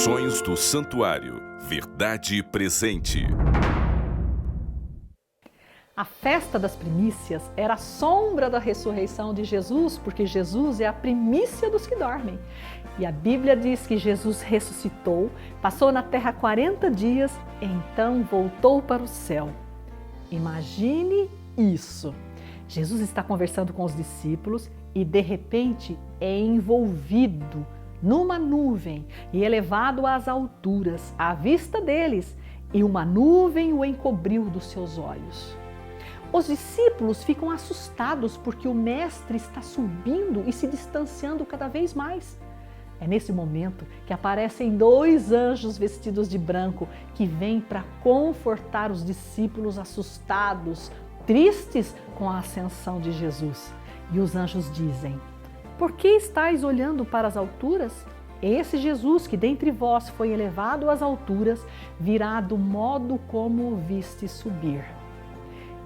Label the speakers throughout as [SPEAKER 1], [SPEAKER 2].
[SPEAKER 1] Sonhos do Santuário, verdade presente.
[SPEAKER 2] A festa das primícias era a sombra da ressurreição de Jesus, porque Jesus é a primícia dos que dormem. E a Bíblia diz que Jesus ressuscitou, passou na terra 40 dias e então voltou para o céu. Imagine isso! Jesus está conversando com os discípulos e de repente é envolvido numa nuvem e elevado às alturas, à vista deles, e uma nuvem o encobriu dos seus olhos. Os discípulos ficam assustados porque o Mestre está subindo e se distanciando cada vez mais. É nesse momento que aparecem dois anjos vestidos de branco que vêm para confortar os discípulos assustados, tristes com a ascensão de Jesus. E os anjos dizem: por que estáis olhando para as alturas? Esse Jesus que dentre vós foi elevado às alturas virá do modo como o viste subir.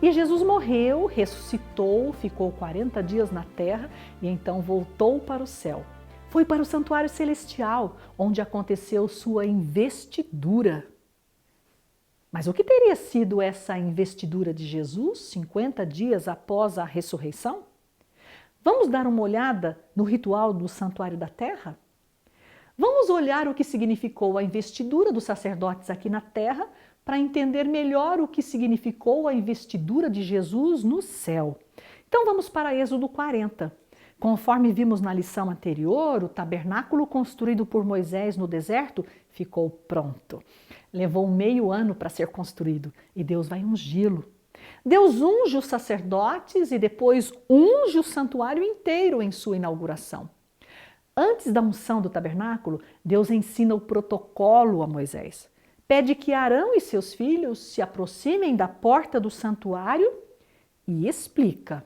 [SPEAKER 2] E Jesus morreu, ressuscitou, ficou 40 dias na terra e então voltou para o céu. Foi para o santuário celestial, onde aconteceu sua investidura. Mas o que teria sido essa investidura de Jesus 50 dias após a ressurreição? Vamos dar uma olhada no ritual do santuário da terra? Vamos olhar o que significou a investidura dos sacerdotes aqui na terra para entender melhor o que significou a investidura de Jesus no céu. Então vamos para Êxodo 40. Conforme vimos na lição anterior, o tabernáculo construído por Moisés no deserto ficou pronto. Levou meio ano para ser construído e Deus vai ungí-lo. Deus unge os sacerdotes e depois unge o santuário inteiro em sua inauguração. Antes da unção do tabernáculo, Deus ensina o protocolo a Moisés. Pede que Arão e seus filhos se aproximem da porta do santuário e explica: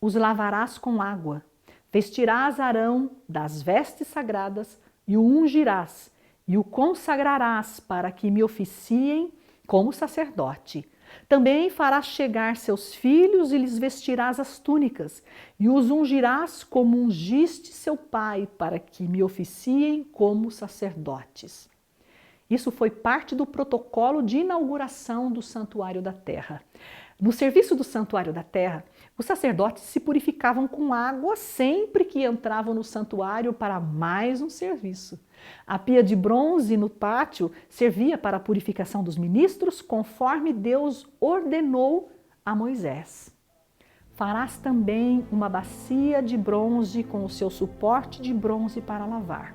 [SPEAKER 2] os lavarás com água, vestirás Arão das vestes sagradas e o ungirás e o consagrarás para que me oficiem como sacerdote. Também farás chegar seus filhos e lhes vestirás as túnicas e os ungirás como ungiste seu pai para que me oficiem como sacerdotes. Isso foi parte do protocolo de inauguração do Santuário da Terra. No serviço do Santuário da Terra, os sacerdotes se purificavam com água sempre que entravam no santuário para mais um serviço. A pia de bronze no pátio servia para a purificação dos ministros, conforme Deus ordenou a Moisés. Farás também uma bacia de bronze com o seu suporte de bronze para lavar.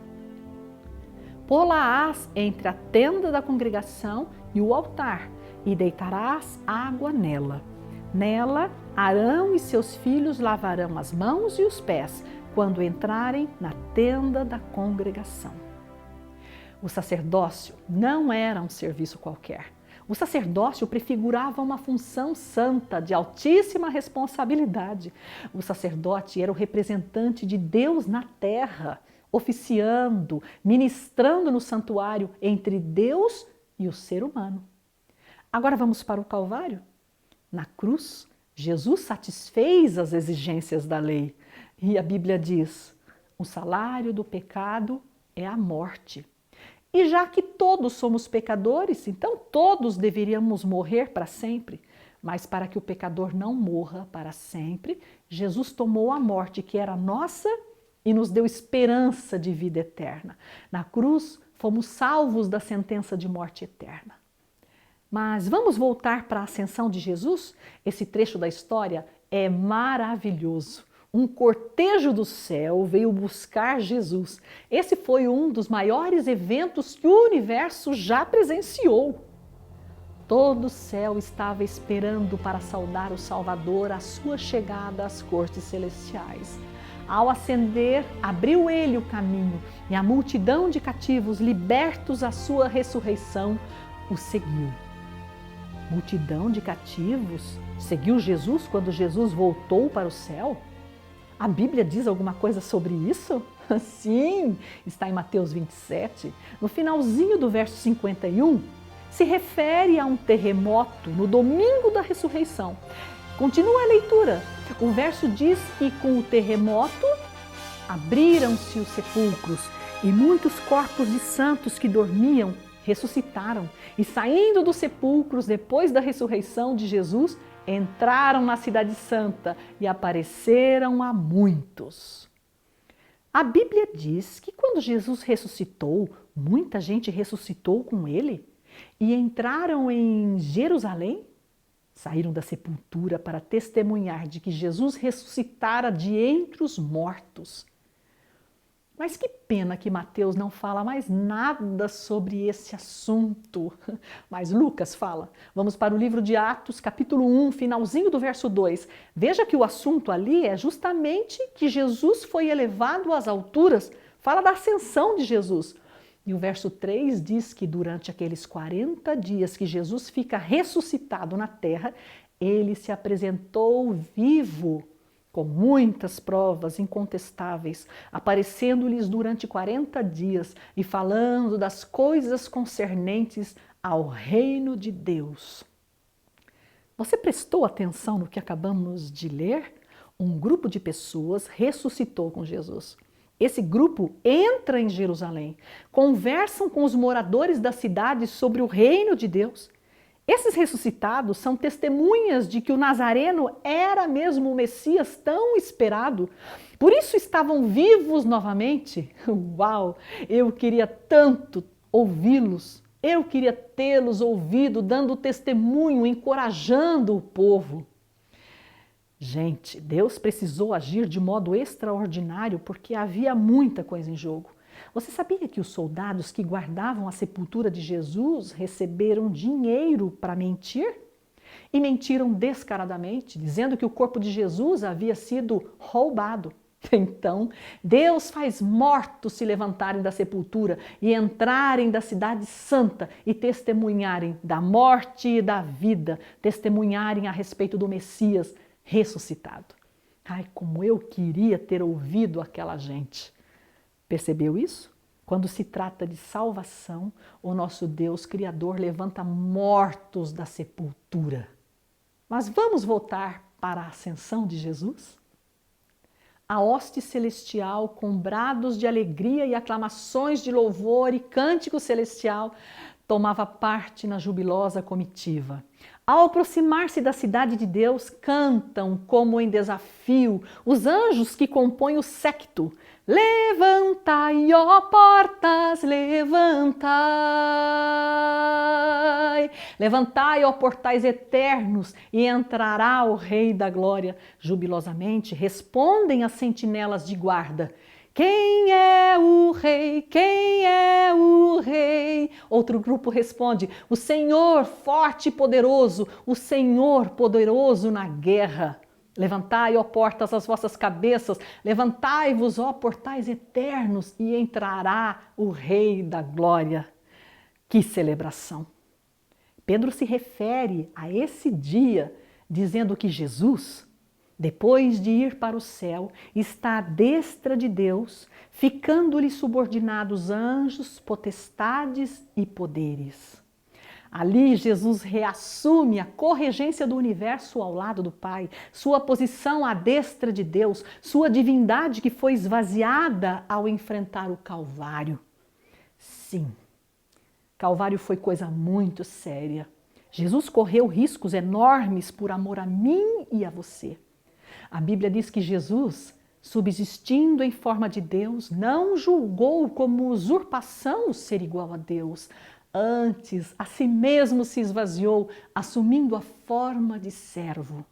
[SPEAKER 2] Pô-la-ás entre a tenda da congregação e o altar, e deitarás água nela. Nela, Arão e seus filhos lavarão as mãos e os pés quando entrarem na tenda da congregação. O sacerdócio não era um serviço qualquer. O sacerdócio prefigurava uma função santa, de altíssima responsabilidade. O sacerdote era o representante de Deus na terra, oficiando, ministrando no santuário entre Deus e o ser humano. Agora vamos para o Calvário. Na cruz, Jesus satisfez as exigências da lei. E a Bíblia diz: o salário do pecado é a morte. E já que todos somos pecadores, então todos deveríamos morrer para sempre. Mas para que o pecador não morra para sempre, Jesus tomou a morte que era nossa e nos deu esperança de vida eterna. Na cruz, fomos salvos da sentença de morte eterna. Mas vamos voltar para a ascensão de Jesus? Esse trecho da história é maravilhoso. Um cortejo do céu veio buscar Jesus. Esse foi um dos maiores eventos que o universo já presenciou. Todo o céu estava esperando para saudar o Salvador à sua chegada às cortes celestiais. Ao ascender, abriu ele o caminho e a multidão de cativos, libertos à sua ressurreição, o seguiu. Multidão de cativos seguiu Jesus quando Jesus voltou para o céu? A Bíblia diz alguma coisa sobre isso? Sim, está em Mateus 27. No finalzinho do verso 51, se refere a um terremoto no domingo da ressurreição. Continua a leitura. O verso diz que com o terremoto abriram-se os sepulcros E muitos corpos de santos que dormiam ressuscitaram e, saindo dos sepulcros depois da ressurreição de Jesus, entraram na Cidade Santa e apareceram a muitos. A Bíblia diz que quando Jesus ressuscitou, muita gente ressuscitou com ele e entraram em Jerusalém. Saíram da sepultura para testemunhar de que Jesus ressuscitara de entre os mortos. Mas que pena que Mateus não fala mais nada sobre esse assunto. Mas Lucas fala. Vamos para o livro de Atos, capítulo 1, finalzinho do verso 2. Veja que o assunto ali é justamente que Jesus foi elevado às alturas. Fala da ascensão de Jesus. E o verso 3 diz que durante aqueles 40 dias que Jesus fica ressuscitado na terra, ele se apresentou vivo, com muitas provas incontestáveis, aparecendo-lhes durante 40 dias e falando das coisas concernentes ao reino de Deus. Você prestou atenção no que acabamos de ler? Um grupo de pessoas ressuscitou com Jesus. Esse grupo entra em Jerusalém, conversam com os moradores da cidade sobre o reino de Deus. Esses ressuscitados são testemunhas de que o Nazareno era mesmo o Messias tão esperado. Por isso estavam vivos novamente. Uau! Eu queria tanto ouvi-los. Eu queria tê-los ouvido, dando testemunho, encorajando o povo. Gente, Deus precisou agir de modo extraordinário porque havia muita coisa em jogo. Você sabia que os soldados que guardavam a sepultura de Jesus receberam dinheiro para mentir? E mentiram descaradamente, dizendo que o corpo de Jesus havia sido roubado. Então, Deus faz mortos se levantarem da sepultura e entrarem da cidade santa e testemunharem da morte e da vida, testemunharem a respeito do Messias ressuscitado. Ai, como eu queria ter ouvido aquela gente. Percebeu isso? Quando se trata de salvação, o nosso Deus Criador levanta mortos da sepultura. Mas vamos voltar para a ascensão de Jesus? A hoste celestial, com brados de alegria e aclamações de louvor e cântico celestial, tomava parte na jubilosa comitiva. Ao aproximar-se da cidade de Deus, cantam como em desafio os anjos que compõem o séquito. Levantai, ó portas, levantai. Levantai, ó portais eternos, e entrará o Rei da Glória. Jubilosamente respondem as sentinelas de guarda. Quem é o rei? Quem é o rei? Outro grupo responde, o Senhor forte e poderoso, o Senhor poderoso na guerra. Levantai, ó portas, as vossas cabeças, levantai-vos, ó portais eternos, e entrará o Rei da Glória. Que celebração! Pedro se refere a esse dia, dizendo que Jesus, depois de ir para o céu, está à destra de Deus, ficando-lhe subordinados anjos, potestades e poderes. Ali Jesus reassume a corregência do universo ao lado do Pai, sua posição à destra de Deus, sua divindade que foi esvaziada ao enfrentar o Calvário. Sim, Calvário foi coisa muito séria. Jesus correu riscos enormes por amor a mim e a você. A Bíblia diz que Jesus, subsistindo em forma de Deus, não julgou como usurpação ser igual a Deus. Antes, a si mesmo se esvaziou, assumindo a forma de servo.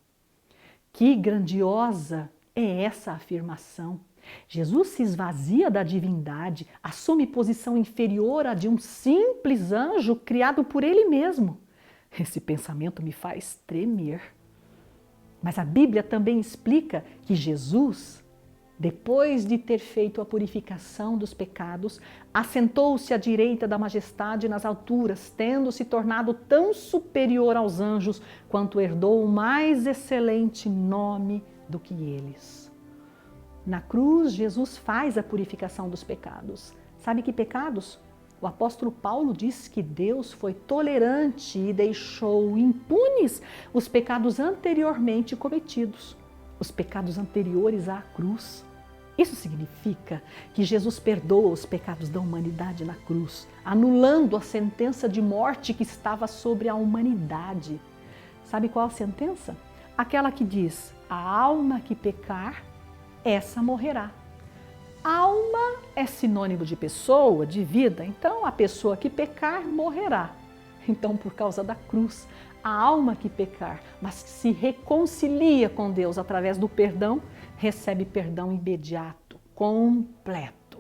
[SPEAKER 2] Que grandiosa é essa afirmação! Jesus se esvazia da divindade, assume posição inferior à de um simples anjo criado por ele mesmo. Esse pensamento me faz tremer. Mas a Bíblia também explica que Jesus, depois de ter feito a purificação dos pecados, assentou-se à direita da majestade nas alturas, tendo se tornado tão superior aos anjos quanto herdou o mais excelente nome do que eles. Na cruz, Jesus faz a purificação dos pecados. Sabe que pecados? O apóstolo Paulo diz que Deus foi tolerante e deixou impunes os pecados anteriormente cometidos, os pecados anteriores à cruz. Isso significa que Jesus perdoa os pecados da humanidade na cruz, anulando a sentença de morte que estava sobre a humanidade. Sabe qual a sentença? Aquela que diz: a alma que pecar, essa morrerá. Alma é sinônimo de pessoa, de vida, então a pessoa que pecar morrerá. Então, por causa da cruz, a alma que pecar, mas que se reconcilia com Deus através do perdão, recebe perdão imediato, completo.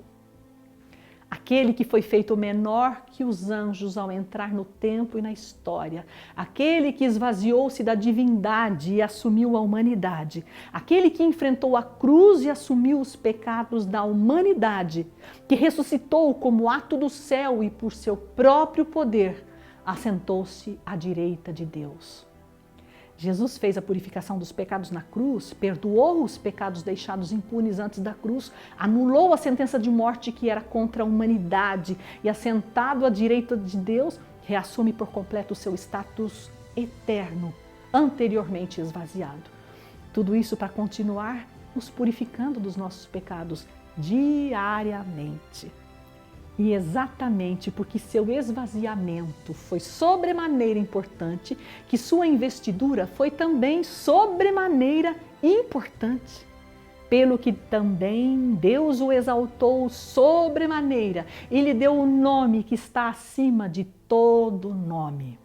[SPEAKER 2] Aquele que foi feito menor que os anjos ao entrar no tempo e na história, aquele que esvaziou-se da divindade e assumiu a humanidade, aquele que enfrentou a cruz e assumiu os pecados da humanidade, que ressuscitou como ato do céu e por seu próprio poder, assentou-se à direita de Deus. Jesus fez a purificação dos pecados na cruz, perdoou os pecados deixados impunes antes da cruz, anulou a sentença de morte que era contra a humanidade e, assentado à direita de Deus, reassume por completo o seu status eterno, anteriormente esvaziado. Tudo isso para continuar nos purificando dos nossos pecados diariamente. E exatamente porque seu esvaziamento foi sobremaneira importante, que sua investidura foi também sobremaneira importante. Pelo que também Deus o exaltou sobremaneira e lhe deu o nome que está acima de todo nome.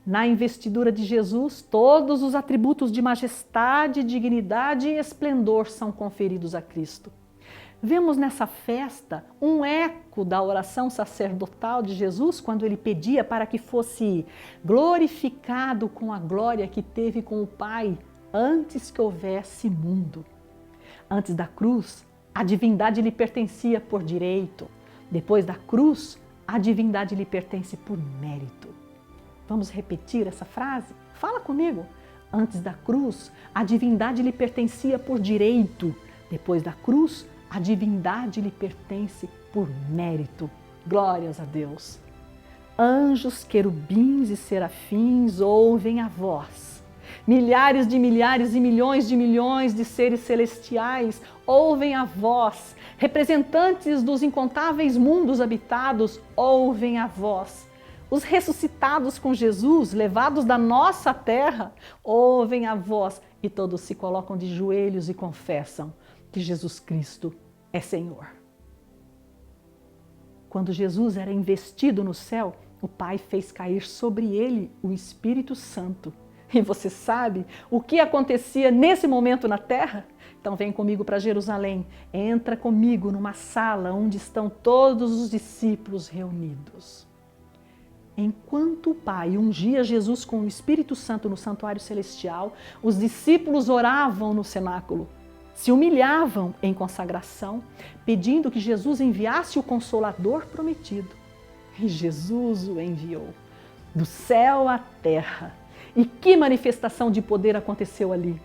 [SPEAKER 2] Na investidura de Jesus, todos os atributos de majestade, dignidade e esplendor são conferidos a Cristo. Vemos nessa festa um eco da oração sacerdotal de Jesus quando ele pedia para que fosse glorificado com a glória que teve com o Pai antes que houvesse mundo. Antes da cruz, a divindade lhe pertencia por direito. Depois da cruz, a divindade lhe pertence por mérito. Vamos repetir essa frase? Fala comigo. Antes da cruz, a divindade lhe pertencia por direito. Depois da cruz, a divindade lhe pertence por mérito. Glórias a Deus. Anjos, querubins e serafins ouvem a voz. Milhares e milhões de seres celestiais ouvem a voz. Representantes dos incontáveis mundos habitados ouvem a voz. Os ressuscitados com Jesus, levados da nossa terra, ouvem a voz e todos se colocam de joelhos e confessam que Jesus Cristo é Senhor. Quando Jesus era investido no céu, o Pai fez cair sobre ele o Espírito Santo. E você sabe o que acontecia nesse momento na terra? Então vem comigo para Jerusalém, entra comigo numa sala onde estão todos os discípulos reunidos. Enquanto o Pai ungia Jesus com o Espírito Santo no santuário celestial, os discípulos oravam no cenáculo. Se humilhavam em consagração, pedindo que Jesus enviasse o Consolador prometido. E Jesus o enviou, do céu à terra. E que manifestação de poder aconteceu ali?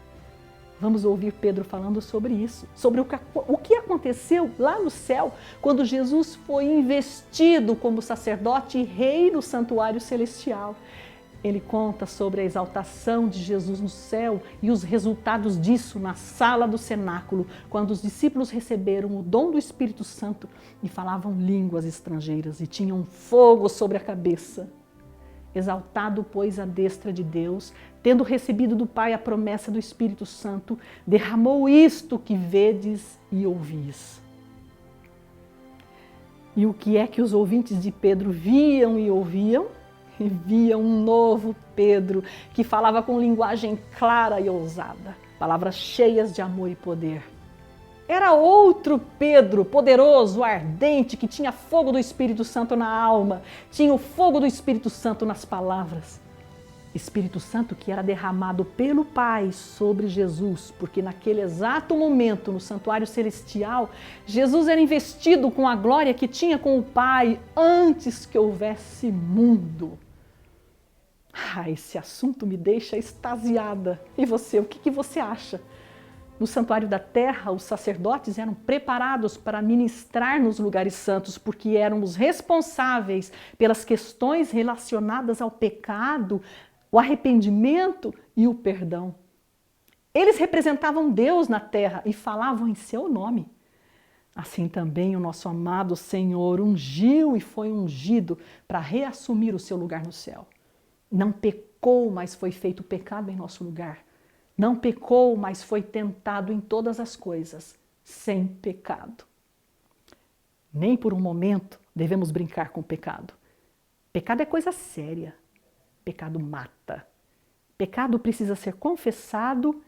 [SPEAKER 2] Vamos ouvir Pedro falando sobre isso, sobre o que aconteceu lá no céu, quando Jesus foi investido como sacerdote e rei no santuário celestial. Ele conta sobre a exaltação de Jesus no céu e os resultados disso na sala do cenáculo, quando os discípulos receberam o dom do Espírito Santo e falavam línguas estrangeiras e tinham fogo sobre a cabeça. Exaltado, pois, à destra de Deus, tendo recebido do Pai a promessa do Espírito Santo, derramou isto que vedes e ouvis. E o que é que os ouvintes de Pedro viam e ouviam? E viam um novo Pedro que falava com linguagem clara e ousada, palavras cheias de amor e poder. Era outro Pedro, poderoso, ardente, que tinha fogo do Espírito Santo na alma, tinha o fogo do Espírito Santo nas palavras. Espírito Santo que era derramado pelo Pai sobre Jesus, porque naquele exato momento, no santuário celestial, Jesus era investido com a glória que tinha com o Pai antes que houvesse mundo. Esse assunto me deixa extasiada. E você, o que você acha? No santuário da terra, os sacerdotes eram preparados para ministrar nos lugares santos, porque eram os responsáveis pelas questões relacionadas ao pecado, o arrependimento e o perdão. Eles representavam Deus na terra e falavam em seu nome. Assim também o nosso amado Senhor ungiu e foi ungido para reassumir o seu lugar no céu. Não pecou, mas foi feito pecado em nosso lugar. Não pecou, mas foi tentado em todas as coisas, sem pecado. Nem por um momento devemos brincar com o pecado. Pecado é coisa séria. Pecado mata. Pecado precisa ser confessado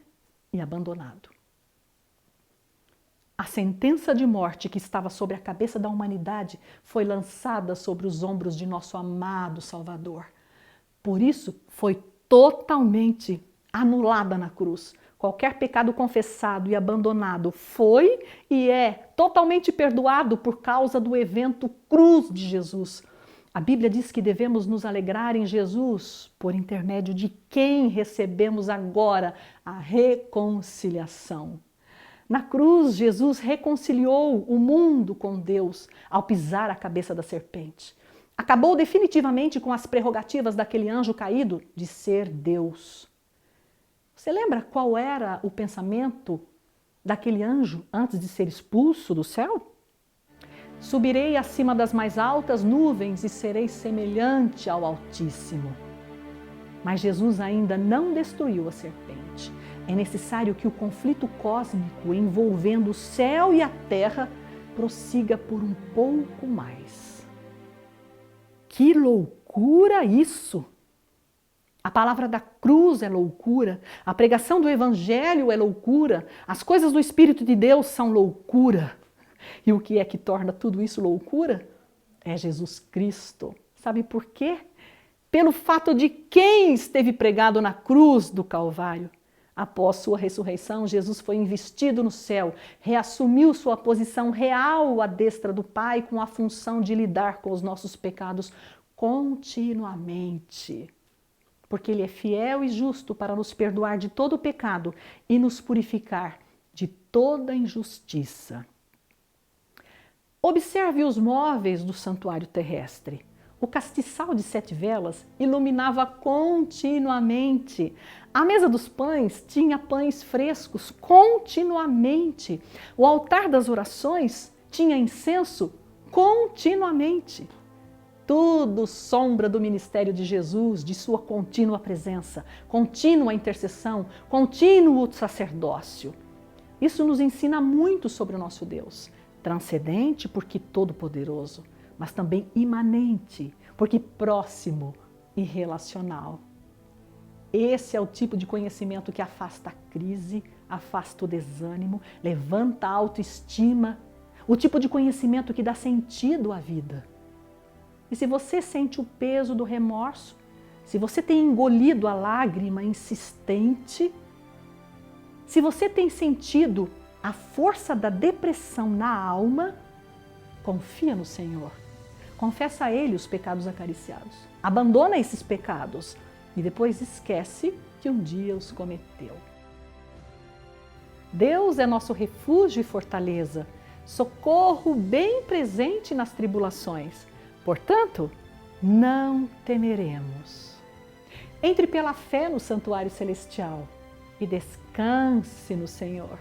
[SPEAKER 2] e abandonado. A sentença de morte que estava sobre a cabeça da humanidade foi lançada sobre os ombros de nosso amado Salvador. Por isso, foi totalmente anulada na cruz. Qualquer pecado confessado e abandonado foi e é totalmente perdoado por causa do evento cruz de Jesus. A Bíblia diz que devemos nos alegrar em Jesus, por intermédio de quem recebemos agora a reconciliação. Na cruz, Jesus reconciliou o mundo com Deus ao pisar a cabeça da serpente. Acabou definitivamente com as prerrogativas daquele anjo caído de ser Deus. Você lembra qual era o pensamento daquele anjo antes de ser expulso do céu? Subirei acima das mais altas nuvens e serei semelhante ao Altíssimo. Mas Jesus ainda não destruiu a serpente. É necessário que o conflito cósmico envolvendo o céu e a terra prossiga por um pouco mais. Que loucura isso! A palavra da cruz é loucura, a pregação do Evangelho é loucura, as coisas do Espírito de Deus são loucura. E o que é que torna tudo isso loucura? É Jesus Cristo. Sabe por quê? Pelo fato de quem esteve pregado na cruz do Calvário. Após sua ressurreição, Jesus foi investido no céu, reassumiu sua posição real à destra do Pai com a função de lidar com os nossos pecados continuamente. Porque Ele é fiel e justo para nos perdoar de todo o pecado e nos purificar de toda injustiça. Observe os móveis do santuário terrestre. O castiçal de 7 velas iluminava continuamente. A mesa dos pães tinha pães frescos continuamente. O altar das orações tinha incenso continuamente. Tudo sombra do ministério de Jesus, de sua contínua presença, contínua intercessão, contínuo sacerdócio. Isso nos ensina muito sobre o nosso Deus. Transcendente porque todo-poderoso, mas também imanente, porque próximo e relacional. Esse é o tipo de conhecimento que afasta a crise, afasta o desânimo, levanta a autoestima, o tipo de conhecimento que dá sentido à vida. E se você sente o peso do remorso, se você tem engolido a lágrima insistente, se você tem sentido a força da depressão na alma, confia no Senhor. Confessa a Ele os pecados acariciados. Abandona esses pecados e depois esquece que um dia os cometeu. Deus é nosso refúgio e fortaleza, socorro bem presente nas tribulações. Portanto, não temeremos. Entre pela fé no santuário celestial e descanse no Senhor.